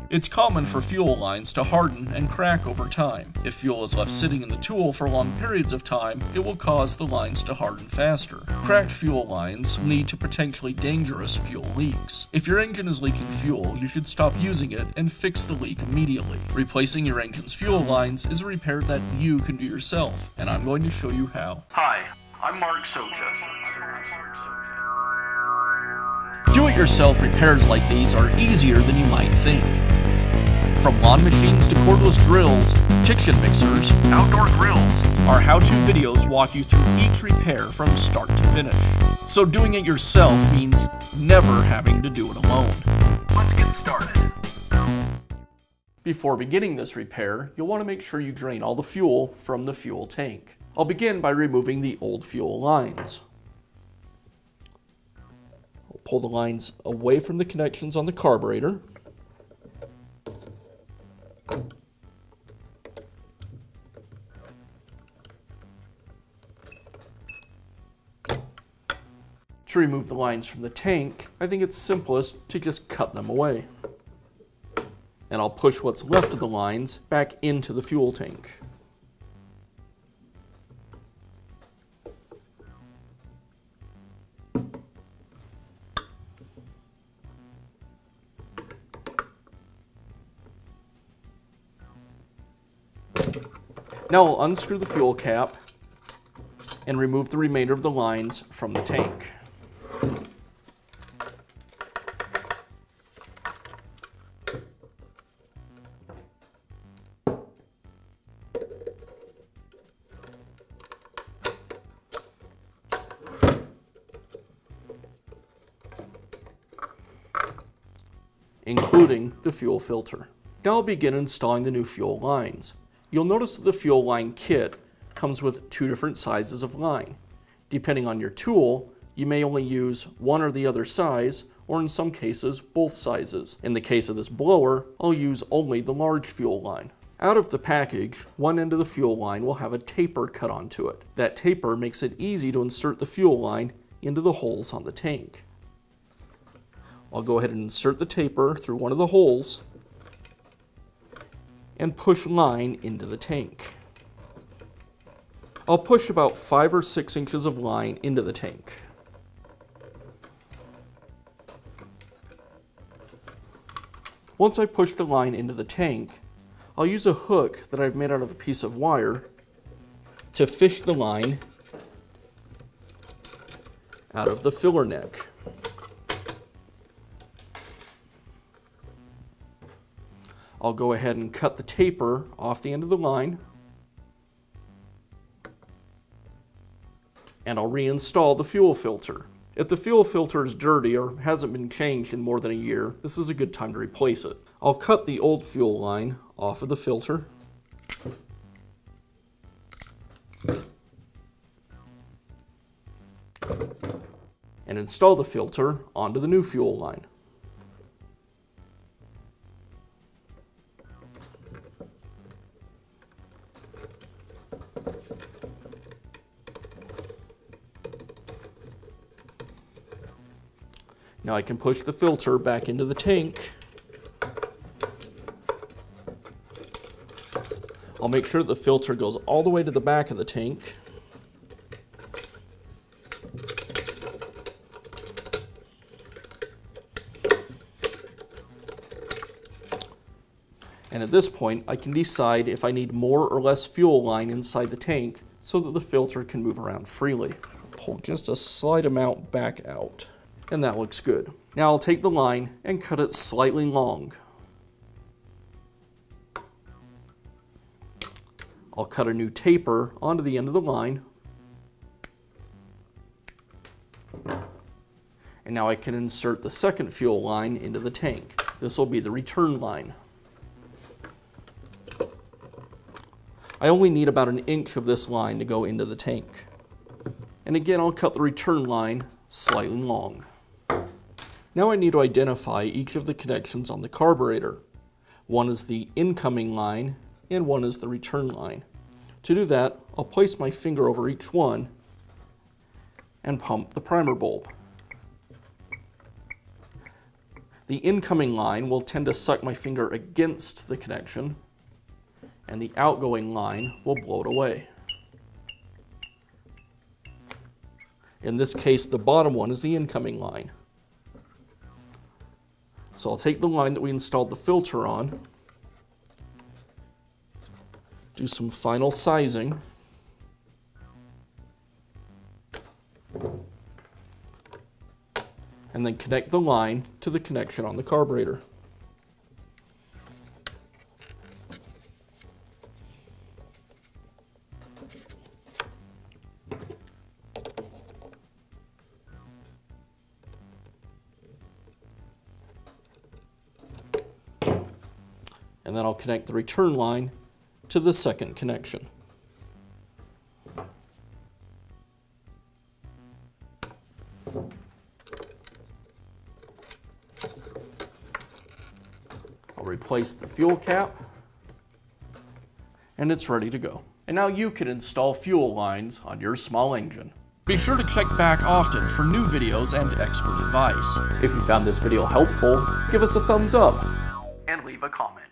It's common for fuel lines to harden and crack over time. If fuel is left sitting in the tool for long periods of time, it will cause the lines to harden faster. Cracked fuel lines lead to potentially dangerous fuel leaks. If your engine is leaking fuel, you should stop using it and fix the leak immediately. Replacing your engine's fuel lines is a repair that you can do yourself, and I'm going to show you how. Hi, I'm Mark Socha. Do-it-yourself repairs like these are easier than you might think. From lawn machines to cordless drills, kitchen mixers, Outdoor grills. our how-to videos walk you through each repair from start to finish. So doing it yourself means never having to do it alone. Let's get started. Before beginning this repair, you'll want to make sure you drain all the fuel from the fuel tank. I'll begin by removing the old fuel lines. I'll pull the lines away from the connections on the carburetor. To remove the lines from the tank, I think it's simplest to just cut them away. And I'll push what's left of the lines back into the fuel tank. Now I'll unscrew the fuel cap and remove the remainder of the lines from the tank. Including the fuel filter. Now I'll begin installing the new fuel lines. You'll notice that the fuel line kit comes with two different sizes of line. Depending on your tool, you may only use one or the other size, or in some cases, both sizes. In the case of this blower, I'll use only the large fuel line. Out of the package, one end of the fuel line will have a taper cut onto it. That taper makes it easy to insert the fuel line into the holes on the tank. I'll go ahead and insert the taper through one of the holes and push line into the tank. I'll push about 5 or 6 inches of line into the tank. Once I push the line into the tank, I'll use a hook that I've made out of a piece of wire to fish the line out of the filler neck. I'll go ahead and cut the taper off the end of the line, and I'll reinstall the fuel filter. If the fuel filter is dirty or hasn't been changed in more than a year, this is a good time to replace it. I'll cut the old fuel line off of the filter, and install the filter onto the new fuel line. Now I can push the filter back into the tank. I'll make sure the filter goes all the way to the back of the tank. And at this point, I can decide if I need more or less fuel line inside the tank so that the filter can move around freely. Pull just a slight amount back out. And that looks good. Now I'll take the line and cut it slightly long. I'll cut a new taper onto the end of the line. And now I can insert the second fuel line into the tank. This will be the return line. I only need about 1 inch of this line to go into the tank. And again, I'll cut the return line slightly long. Now I need to identify each of the connections on the carburetor. One is the incoming line and one is the return line. To do that, I'll place my finger over each one and pump the primer bulb. The incoming line will tend to suck my finger against the connection, and the outgoing line will blow it away. In this case, the bottom one is the incoming line. So I'll take the line that we installed the filter on, do some final sizing, and then connect the line to the connection on the carburetor. And then I'll connect the return line to the second connection. I'll replace the fuel cap, and it's ready to go. And now you can install fuel lines on your small engine. Be sure to check back often for new videos and expert advice. If you found this video helpful, give us a thumbs up And leave a comment.